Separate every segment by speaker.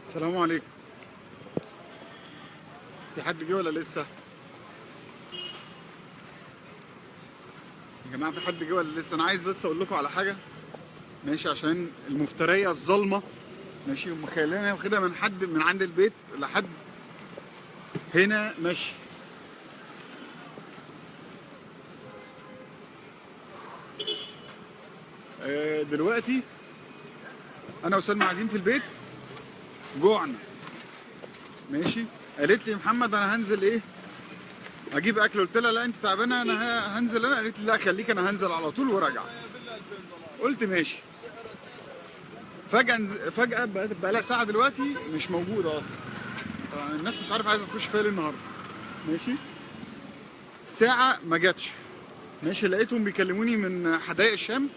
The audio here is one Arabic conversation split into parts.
Speaker 1: السلام عليكم. في حد جه ولا لسه؟ يا جماعه في حد جه ولا لسه؟ انا عايز بس اقول لكم على حاجه ماشي، عشان المفتريه الظالمه ماشي ومخلينا واخدها من حد من عند البيت لحد هنا ماشي. دلوقتي انا وسلمى قاعدين في البيت جوعنا ماشي. قالت لي محمد انا هنزل ايه اجيب اكل، قلت لها لا انت تعبانه انا هنزل انا، قالت لي لا خليك انا هنزل على طول وراجع. قلت ماشي. فجأة بقى لها ساعة دلوقتي مش موجودة أصلا. طبعا الناس مش عارف عايزة تخش فيا ليه النهاردة. ماشي. ساعة ما جاتش. ماشي. لقيتهم بيكلموني من حدائق الشام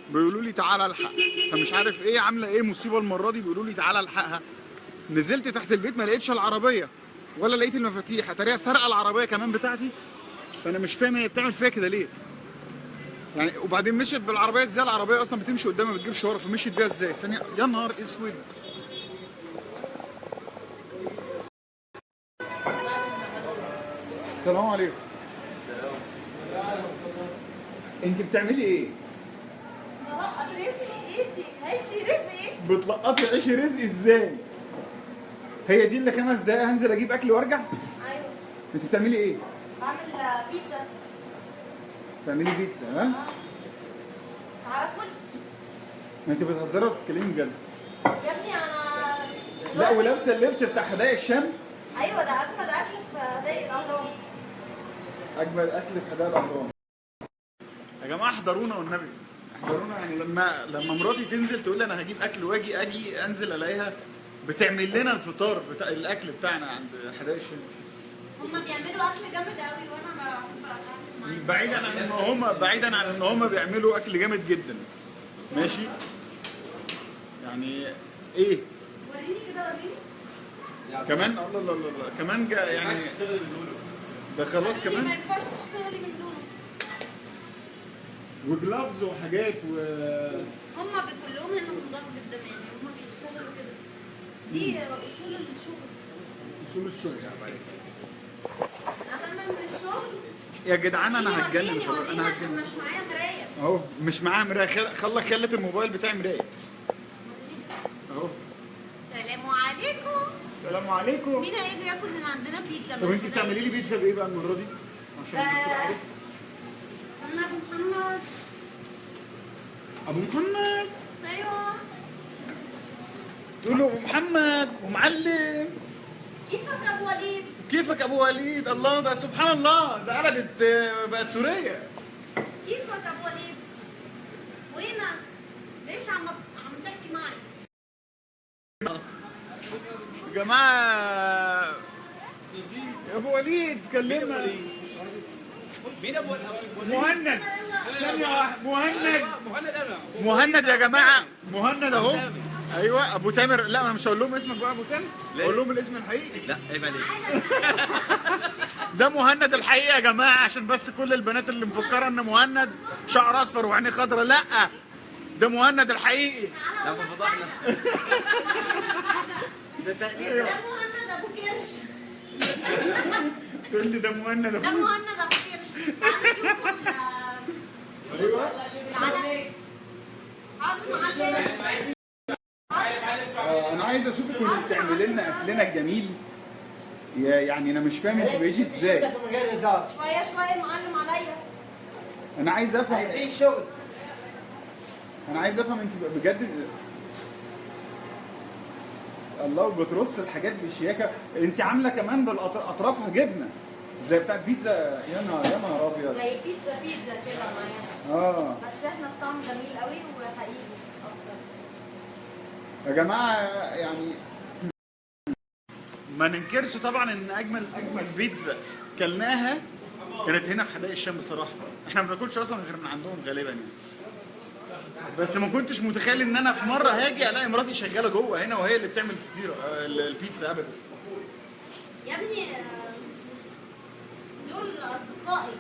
Speaker 1: بيقولوا لي تعالى الحق، فمش عارف ايه عاملة ايه مصيبة المرة دي، بيقولوا لي تعالى الحقها. نزلت تحت البيت ما لقيتش العربية ولا لقيت المفاتيح، اتاريها سرقة العربية كمان بتاعتي. فأنا مش فاهم هي بتعمل فيا كده ليه. يعني وبعدين مشيت بالعربيه ازاي؟ العربيه اصلا بتمشي قدامها ما بتجيبش ورا، فمشيت بيها ازاي؟ ثانيه يا نهار اسود. السلام عليكم. انت بتعملي ايه؟
Speaker 2: بلقط عيشي رزقي.
Speaker 1: بتلقطي عيش رزقي ازاي؟ هي دي اللي 5 دقايق هنزل اجيب اكل وارجع؟
Speaker 2: ايوه.
Speaker 1: انت بتعملي ايه؟
Speaker 2: بعمل بيتزا.
Speaker 1: بتعملي بيتزا ها؟
Speaker 2: تعالى كل.
Speaker 1: ما انت بتهزري ولا بتتكلمي بجد؟
Speaker 2: يا ابني انا
Speaker 1: لا ولابسه اللبس بتاع حدائق الشام؟
Speaker 2: ايوه ده اجمد اكل في هدايا الاهرام.
Speaker 1: اجمد اكل في حدائق الاهرام. يا جماعه احضرونا والنبي احضرونا. يعني لما مراتي تنزل تقول لي انا هجيب اكل واجي انزل الاقيها بتعمل لنا الفطار بتاع الاكل بتاعنا عند حدائق الشام.
Speaker 2: هما بيعملوا اكل جامد قوي وانا بحب اتعامل معاهم.
Speaker 1: بعيدا عن ان هم بيعملوا اكل جامد جدا ماشي. يعني ايه
Speaker 2: وريني كده وريني
Speaker 1: كمان الله الله الله كمان يعني ده خلاص
Speaker 2: ما
Speaker 1: كمان
Speaker 2: ينفعش تشتغلي من دونه.
Speaker 1: وجلافز وحاجات
Speaker 2: هما كلهم هنا نضاف جدا، يعني هما بيشتغلوا كده. دي اصول الشغل.
Speaker 1: اصول الشغل يعني.
Speaker 2: اهم من الشغل
Speaker 1: يا جدعان انا هتجنن
Speaker 2: وريني
Speaker 1: خلاص. انا
Speaker 2: عشان
Speaker 1: هتجنن
Speaker 2: مش معايا مرايه.
Speaker 1: اهو مش معاها مرايه. خلت الموبايل بتاعي مرايه اهو.
Speaker 2: السلام عليكم.
Speaker 1: السلام عليكم.
Speaker 2: مين هيجي ياكل من عندنا بيتزا؟
Speaker 1: طب انت بتعملي لي بيتزا بايه بقى المره دي؟ عشان بس عارف.
Speaker 2: استنى يا ابو محمد.
Speaker 1: ابو محمد.
Speaker 2: ايوه.
Speaker 1: تقول له ابو محمد ومعلم.
Speaker 2: كيفك يا ابو وليد؟
Speaker 1: كيفك ابو وليد؟ الله ده سبحان الله ده قلبت بقت سوريه.
Speaker 2: كيفك يا ابو وليد؟ وينك؟ ليش عم تحكي معي؟
Speaker 1: يا جماعه يا ابو وليد كلمنا.
Speaker 3: مين ابو
Speaker 1: مهند. ثانيه واحده.
Speaker 3: مهند انا
Speaker 1: مهند يا جماعه. مهند اهو. ايوه ابو تامر. لا انا مش هقول لهم اسمك بقى ابو تامر، اقول لهم الاسم الحقيقي.
Speaker 3: لا عيب عليك.
Speaker 1: ده مهند الحقيقي يا جماعه، عشان بس كل البنات اللي مفكره ان مهند شعر اصفر وعينيه خضرا، لا ده مهند الحقيقي.
Speaker 3: لا ما فضحنا.
Speaker 1: ده تقريبا
Speaker 2: ده مهند ابو كرش.
Speaker 1: تقول لي ده مهند
Speaker 2: ده مهند ابو كرش. تعالى نشوف
Speaker 1: ايوه.
Speaker 2: تعالى. حاضر معلم.
Speaker 1: انا عايز اشوفك وانت بتعملي لنا اكلنا الجميل. يعني انا مش فاهم انت بقيتي ازاي.
Speaker 4: من غير هزار.
Speaker 2: شويه شويه معلم عليا.
Speaker 1: انا عايز افهم.
Speaker 4: عايزين شغل.
Speaker 1: انا عايز افهم انت بجد. الله بترص الحاجات بشياكه. انت عامله كمان بالاطرافها جبنه زي بتاع بيتزا. يا نهار ابيض.
Speaker 2: زي بيتزا كده معايا. بس احنا الطعم جميل قوي وحقيقي اكتر.
Speaker 1: يا جماعه يعني ما ننكرش طبعا ان اجمل بيتزا كلناها كانت هنا في حدائق الشام بصراحه. احنا ما بناكلش اصلا غير من عندهم غالبا يعني. بس ما كنتش متخيل ان انا في مره هاجي الاقي مراتي شغاله جوه هنا وهي اللي بتعمل الفطيره البيتزا ابدا.
Speaker 2: يا ابني دول اصدقائي.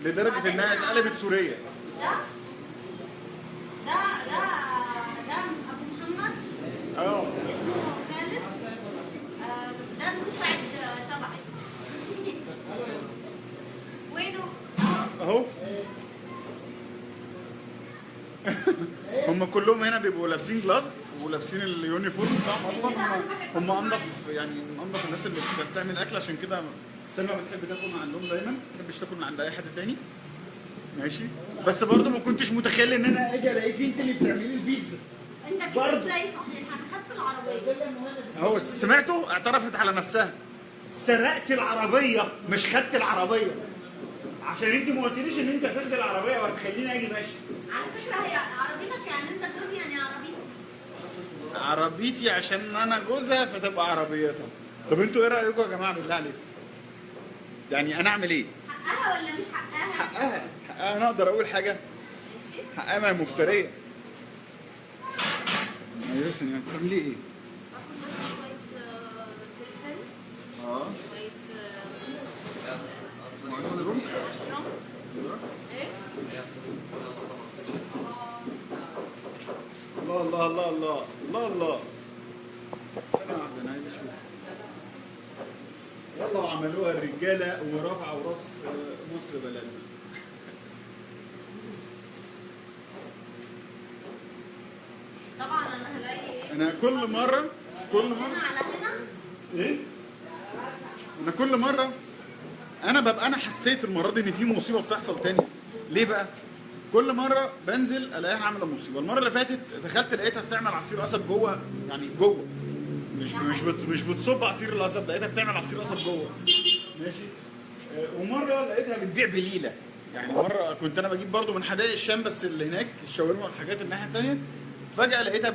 Speaker 1: لدرجه انها اتقلبت سوريه.
Speaker 2: ده ابو محمد.
Speaker 1: اه هم كلهم هنا بيبقوا لابسين جلافز ولابسين اليونيفورم بتاعهم اصلا. هم انضف، يعني من انضف الناس اللي بتعمل اكل، عشان كده سلمى بتحب تاكل من عندهم دايما، ما بتحبش تاكل من عند اي حد تاني. ماشي. بس برضه ما كنتش متخيل ان انا اجي الاقيكي انت اللي بتعملي البيتزا.
Speaker 2: انت جيت
Speaker 1: برضه.
Speaker 2: ازاي صحيح؟ انا خدت العربيه.
Speaker 1: اهو سمعتوا؟ اعترفت على نفسها. سرقت العربيه مش خدت العربيه، عشان انت ما قلتليش ان انت هتاخدي العربيه وهتخليني اجي ماشي.
Speaker 2: على فكره هي عربيتك، يعني انت جوزي يعني عربيتي.
Speaker 1: عربيتي عشان انا جوزها فتبقى عربيتها. طب انتوا ايه رايكم يا جماعه بالله عليكم؟ يعني انا اعمل ايه؟
Speaker 2: حقها ولا مش حقها؟
Speaker 1: حقها. حقها. انا اقدر اقول حاجه؟
Speaker 2: ماشي.
Speaker 1: حقها، ما هي مفتريه. ايوه ثانيه، بتعملي ايه؟
Speaker 2: باخد بس شويه فلفل، شويه
Speaker 1: مشروم.
Speaker 2: مشروم. ايه؟
Speaker 1: الله الله الله الله الله الله. ثانيه واحده انا عايز اشوف. يلا وعملوها الرجاله ورفعوا راس مصر بلدنا.
Speaker 2: طبعا انا هلاقي
Speaker 1: انا كل مره
Speaker 2: هنا على هنا.
Speaker 1: ايه؟ انا كل مره ببقى انا حسيت المره دي ان في مصيبه بتحصل تاني. ليه بقى؟ كل مره بنزل الاقيها عامله مصيبه. المره اللي فاتت دخلت لقيتها بتعمل عصير قصب جوه، يعني جوه، مش بتصب عصير القصب، لقيتها بتعمل عصير قصب جوه. ماشي. ومره لقيتها بتبيع بليله. يعني مره كنت انا بجيب برضو من حدائق الشام، بس اللي هناك الشاورما والحاجات الناحيه الثانيه، فجاه لقيتها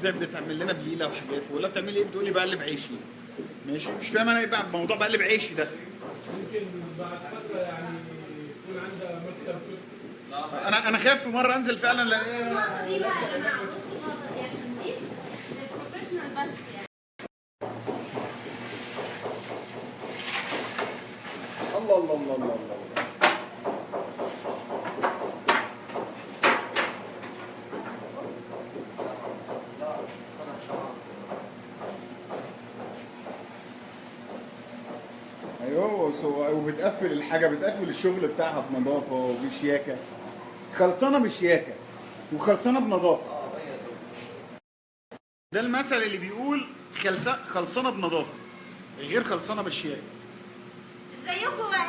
Speaker 1: بتعمل لنا بليله وحاجات. بقول لها بتعملي ايه؟ بتقول لي بقلب عيشي. ماشي. مش فاهم انا ايه بقى موضوع بقلب عيشي ده.
Speaker 4: ممكن بعد فتره يعني يكون عندها مكتب.
Speaker 1: انا خايف في مره انزل فعلا الاقيها.
Speaker 2: النقطه دي بقى يا جماعه، بصوا النقطه دي عشان دي بروفيشنال بس يعني.
Speaker 1: الله الله الله الله الله. ايوه. وبتقفل الحاجه، بتقفل الشغل بتاعها بنظافه وبشياكه. خلصانه بشياكه وخلصانه بنظافه. ده المثل اللي بيقول خلصانه بنظافه غير خلصانه بالشياكه.
Speaker 2: ازيكم بقى؟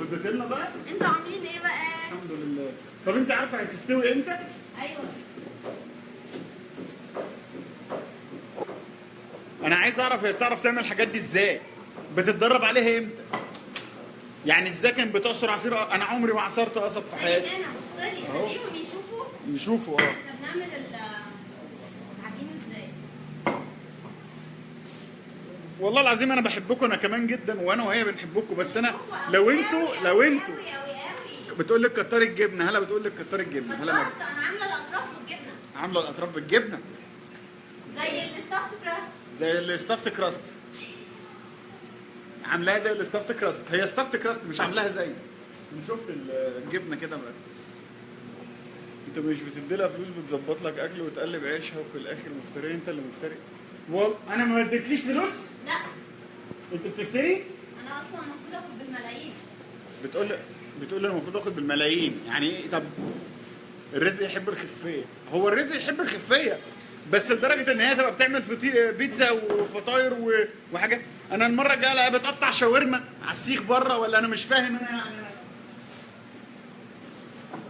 Speaker 1: فضيت لنا بقى.
Speaker 2: انتوا عاملين ايه بقى؟
Speaker 1: الحمد لله. طب انت عارفه هتستوي امتى؟
Speaker 2: ايوه.
Speaker 1: انا عايز اعرف هي بتعرف تعمل الحاجات دي ازاي؟ بتتدرب عليها امتى؟ يعني ازاي كانت بتعصر عصير؟ انا عمري ما عصرت قصب في حياتي.
Speaker 2: انا بص لي خليهم يشوفوا
Speaker 1: يشوفوا.
Speaker 2: احنا بنعمل العجين ازاي.
Speaker 1: والله العظيم انا بحبكم انا كمان جدا، وانا وهي بنحبكم، بس انا لو انتوا بتقول لك كتري الجبنه، هلا بتقول لك كتري الجبنه، هلا
Speaker 2: انا عامله الاطراف بالجبنه.
Speaker 1: عامله الاطراف بالجبنه
Speaker 2: زي الستافت كراست.
Speaker 1: زي الستافت كراست. عاملاها زي الستافت كراست. هي ستافت كراست مش عاملاها زي. انا شفت الجبنه كده بقى. انت مش بتدي لها فلوس بتظبط لك اكل وتقلب عيشها وفي الاخر مفتري؟ انت اللي مفتري. والله انا ما اديتليش فلوس.
Speaker 2: لا
Speaker 1: انت بتفتري.
Speaker 2: انا اصلا المفروض اخد بالملايين.
Speaker 1: بتقول لي المفروض اخد بالملايين. يعني ايه؟ طب الرزق يحب الخفيه. هو الرزق يحب الخفيه، بس لدرجه ان هي تبقى بتعمل بيتزا وفطاير وحاجات. انا المره الجايه الاقيها بتقطع شاورما على السيخ بره، ولا انا مش فاهم.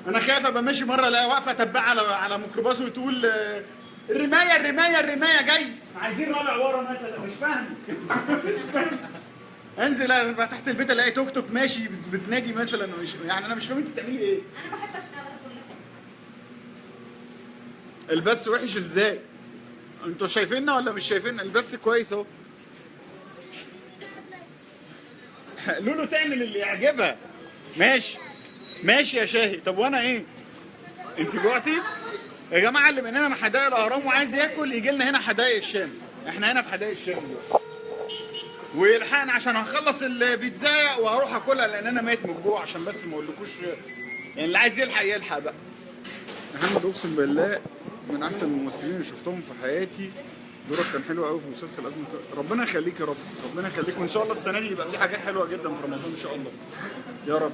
Speaker 1: انا خايف ابقى ماشي مره الاقيها واقفه تبع على ميكروباص وتقول الرمايه الرمايه الرمايه جاي، عايزين رابع ورا مثلا. مش فاهم. مش فاهم. انزل ابقى تحت البيت الاقي توك توك ماشي بتناجي مثلا. مش يعني انا مش فاهم انت بتعملي ايه.
Speaker 2: انا بحب اشتغل كلها.
Speaker 1: البث وحش ازاي؟ انتوا شايفيننا ولا مش شايفيننا؟ البث كويس اهو. لولو تعمل اللي يعجبها. ماشي ماشي يا شاهي. طب وانا ايه؟ انت جوعتي؟ يا جماعه اللي مننا من حدائق الاهرام وعايز ياكل يجي لنا هنا حدائق الشام. احنا هنا في حدائق الشام دلوقتي. ويلحقنا عشان هخلص البيتزا وهروح اكلها، لان انا ميت من الجوع. عشان بس ما اقولكوش يعني اللي عايز يلحق يلحق بقى. محمد اقسم بالله من احسن الممثلين اللي شفتهم في حياتي. دورك كان حلو قوي في مسلسل ازمه. ربنا يخليك يا رب، ربنا يخليك. وان شاء الله السنه دي يبقى في حاجات حلوه جدا في رمضان ان شاء الله يا رب.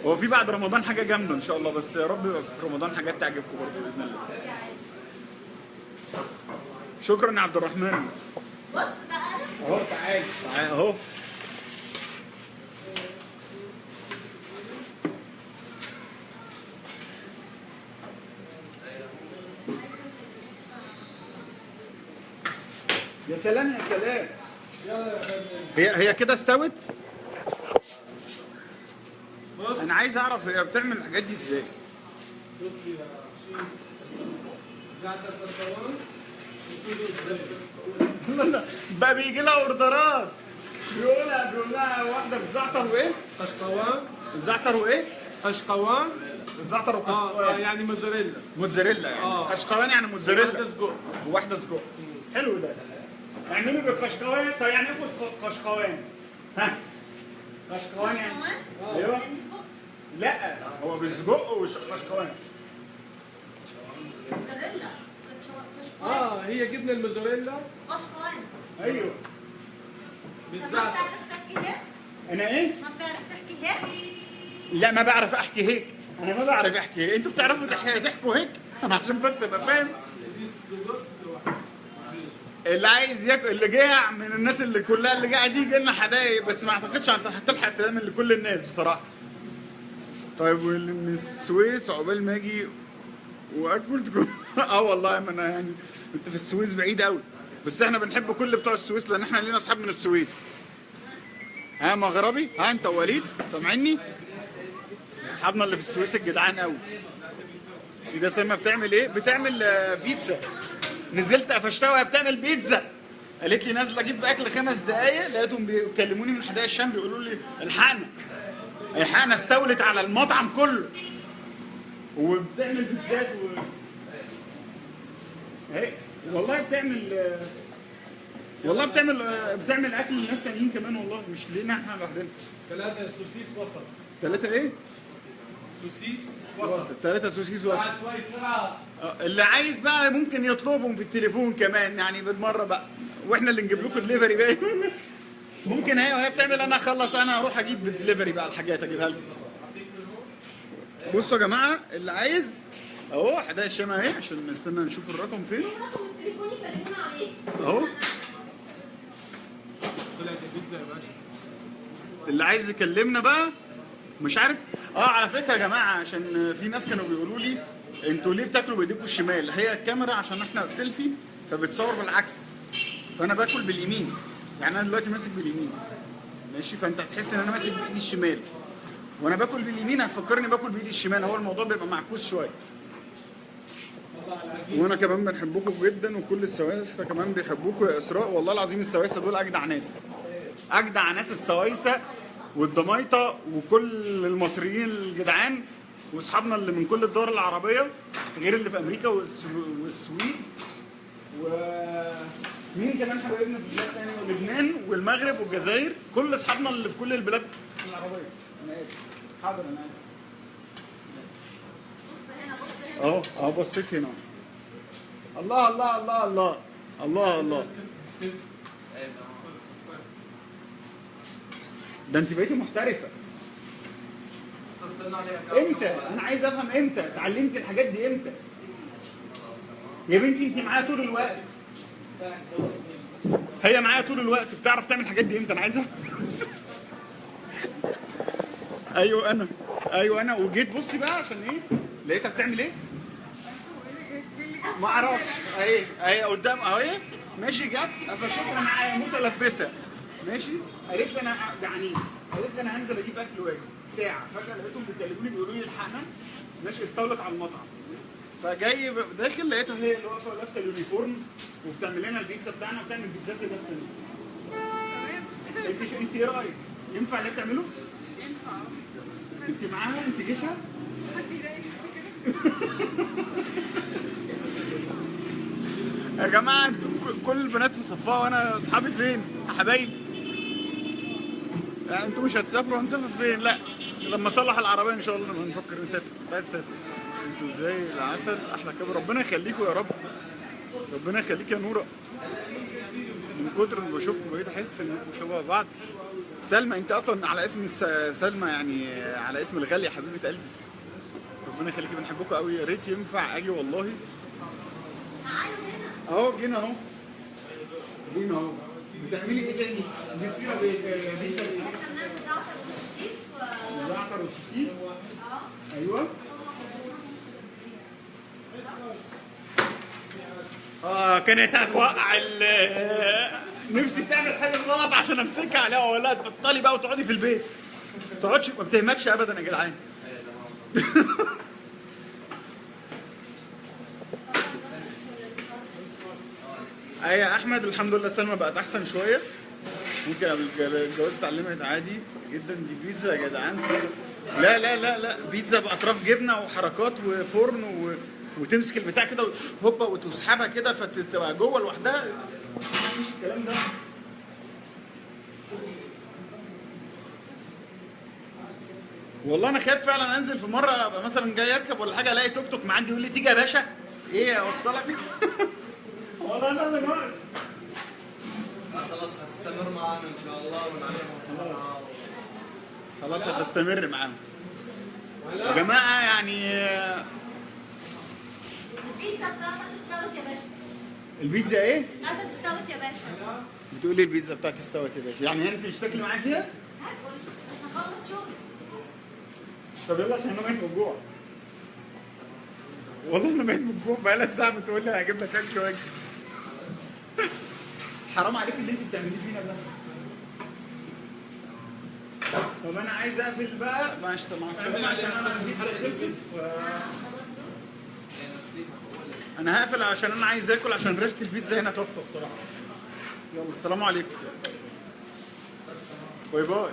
Speaker 1: هو في بعد رمضان حاجه جامده ان شاء الله، بس يا رب يبقى في رمضان حاجات تعجبكم برضه باذن الله. شكرا يا عبد الرحمن.
Speaker 2: بص بقى
Speaker 1: اهو تعالى تعالى اهو. يا سلام يا سلام. هي كده استوت؟ انا عايز اعرف هي بتعمل الحاجات دي ازاي.
Speaker 4: بصي يا شيخ، زعتر برتقال
Speaker 1: لا لا بقى بيجي لها اوردرات، بيقول لها واحده بالزعتر وايه؟
Speaker 4: قشقوان.
Speaker 1: الزعتر وايه؟
Speaker 4: قشقوان
Speaker 1: الزعتر وقشقوان.
Speaker 4: يعني موزاريلا.
Speaker 1: موتزاريلا يعني. قشقوان يعني
Speaker 4: واحدة
Speaker 1: موتزاريلا.
Speaker 4: سجق.
Speaker 1: وواحده سجق. حلو ده. اعملوا بالقشقوان. طب يعني ايه قشقوان؟ ها؟ قشقوان يعني ايوه.
Speaker 2: يعني سجق
Speaker 1: لا هو بالسجق والقشقوان.
Speaker 2: موزاريلا قشقوان.
Speaker 4: هي جبنه الموزاريلا
Speaker 2: قشقوان.
Speaker 1: ايوه.
Speaker 2: طب ما
Speaker 4: بالزعتر.
Speaker 2: بتعرف تحكيها؟
Speaker 1: انا ايه؟
Speaker 2: ما بتعرف تحكيها؟
Speaker 1: لا ما بعرف احكي هيك. انا ما بعرف احكي هيك. انتوا بتعرفوا تحكوا هيك؟ انا عشان بس ابقى فاهم.
Speaker 4: دي سجق لوحدها.
Speaker 1: اللي عايز ياكل، اللي جاع من الناس اللي كلها اللي قاعد يجي لنا حدايق، بس ما اعتقدش هتلحق تعمل لكل الناس بصراحه. طيب واللي من السويس عقبال ما اجي واكل تكون والله ما انا يعني انت في السويس بعيد قوي، بس احنا بنحب كل بتوع السويس لان احنا لينا اصحاب من السويس. ها مغربي، ها انت وليد سامعني؟ اصحابنا اللي في السويس الجدعان قوي. في ده سلمى بتعمل ايه؟ بتعمل بيتزا. نزلت قفشتها وهي بتعمل بيتزا، قالت لي نازله اجيب اكل 5 دقايق، لقيتهم بيكلموني من حدائق الشام بيقولوا لي الحقنا الحقنا استولت على المطعم كله. وبتعمل بيتزات اهي والله بتعمل اكل لناس تانيين كمان والله، مش لينا احنا لوحدنا.
Speaker 4: 3 سوسيس وسط.
Speaker 1: 3 ايه؟
Speaker 4: سوسيس وسط.
Speaker 1: 3 سوسيس وسط.
Speaker 4: بعد شوي بسرعه.
Speaker 1: اللي عايز بقى ممكن يطلبهم في التليفون كمان يعني بالمره بقى، واحنا اللي نجيب لكم دليفري بقى. ممكن هي وهي بتعمل انا اخلص انا اروح اجيب بالدليفري بقى الحاجات اجيبها لكم. بصوا يا جماعه اللي عايز اهو حدائق الشام اهي، عشان نستنى نشوف الرقم فين.
Speaker 2: رقم التليفون يكلمونا عليه.
Speaker 1: اهو
Speaker 4: طلعت البيتزا يا باشا.
Speaker 1: اللي عايز يكلمنا بقى مش عارف. على فكره يا جماعه عشان في ناس كانوا بيقولوا لي انتوا ليه بتاكلوا بايديكم الشمال؟ هي الكاميرا عشان احنا سيلفي فبتصور بالعكس، فانا باكل باليمين. يعني انا دلوقتي ماسك باليمين ماشي، فانت هتحس ان انا ماسك بايدي الشمال، وانا باكل باليمين هتفكرني باكل بايدي الشمال. هو الموضوع بيبقى معكوس شويه. وانا كمان بنحبكم جدا، وكل السويسه كمان بيحبوكم يا اسراء. والله العظيم السويسه دول اجدع ناس، اجدع ناس السويسه والضمايطه وكل المصريين الجدعان، واصحابنا اللي من كل الدول العربيه غير اللي في امريكا والسويد ومين كمان حبايبنا في بلاد تانية، ولبنان والمغرب والجزائر. كل اصحابنا اللي في كل البلاد العربيه. انا اسف حاضر انا اسف.
Speaker 2: بص هنا بص هنا.
Speaker 1: اهو بصيت هنا. الله الله الله الله الله الله. ده انت بقيتي محترفه. امتى؟ انا عايز افهم امتى اتعلمتي الحاجات دي امتى؟ يا بنتي انت معايا طول الوقت. هي معايا طول الوقت، بتعرف تعمل الحاجات دي امتى؟ انا عايز افهم. ايوه انا وجيت بصي بقى عشان ايه؟ لقيتها بتعمل ايه؟ ما اعرفش. اهي قدام اهي ماشي، جت قفشتها معايا متلبسه ماشي، قالت لي انا جعانين، قالت لي انا هنزل اجيب اكل واجي ساعه، فجاه لقيتهم بيكلموني بيقولوا لي الحقنا ماشي استولت على المطعم. فجاي داخل لقيتها هي اللي واقفه لابسه اليونيفورم وبتعمل لنا البيتزا بتاعنا وبتعمل بيتزات لناس تانية. انت ايه رايك؟ ينفع اللي بتعمله؟
Speaker 5: ينفع.
Speaker 1: انت معاها؟ انت جيشها؟
Speaker 5: حد يلاقي كده.
Speaker 1: يا جماعه انتوا كل البنات في صفها وانا اصحابي فين؟ يا حبايبي. يعني انتوا مش هتسافروا، هنسافر فين؟ لا لما اصلح العربيه ان شاء الله لما نفكر نسافر. عايز اسافر. انتوا زي العسل احلى كبر. ربنا يخليكم يا رب. ربنا يخليك يا نوره. من كتر ما بشوفكم بقيت احس انكم شبه بعض. سلمى انت اصلا على اسم سلمى، يعني على اسم الغالي يا حبيبه قلبي. ربنا يخليكي، بنحبكم قوي. يا ريت ينفع اجي والله. اهو جينا اهو. جينا اهو. بتعملي ايه تاني؟ بتفطروا بايه؟
Speaker 2: احنا بنعمل زعتر وسوسيس
Speaker 1: زعتر وسوسيس. ايوه. كانت هتوقع نفسي تعمل حاجه غلط عشان امسكها عليها، ولا تبطلي بقى وتقعدي في البيت. ما تقعدش، ما بتهمكش ابدا يا جدعان. ايه يا احمد، الحمد لله سلمى بقت احسن شويه. ممكن قبل الجواز اتعلمت عادي جدا. دي بيتزا يا جدعان. لا لا لا لا، بيتزا باطراف جبنه وحركات وفرن وتمسك البتاع كده هوبا وتسحبها كده فتبقى جوه لوحدها. مفيش الكلام ده. والله انا خايف فعلا انزل في مره ابقى مثلا جاي اركب ولا حاجه الاقي توك توك معدي يقول لي تيجي يا باشا. ايه اوصلك؟ والله انا ناقص.
Speaker 6: خلاص هتستمر معانا ان شاء الله ونعلمها
Speaker 1: خلاص هتستمر معاهم يا جماعه يعني.
Speaker 2: البيتزا بتاعتك استوت يا باشا.
Speaker 1: البيتزا ايه؟
Speaker 2: بتاعتك استوت يا باشا.
Speaker 1: بتقولي البيتزا بتاعتي استوت يا باشا، يعني انت مش تاكلي معايا فيها؟
Speaker 2: هاكل بس هخلص شغلي.
Speaker 1: طب يلا عشان انا ميت من الجوع. والله انا ميت من الجوع، بقالها ساعه بتقول لي هجيب لك اكل واجي. حرام عليك اللي انت بتعمليه فينا ده. طب انا عايز اقفل بقى مع السلامه عشان انا البيتزا خلصت. انا هقفل عشان انا عايز اكل، عشان ريحه البيتزا هنا تحفه بصراحه. يلا السلام عليكم. باي باي.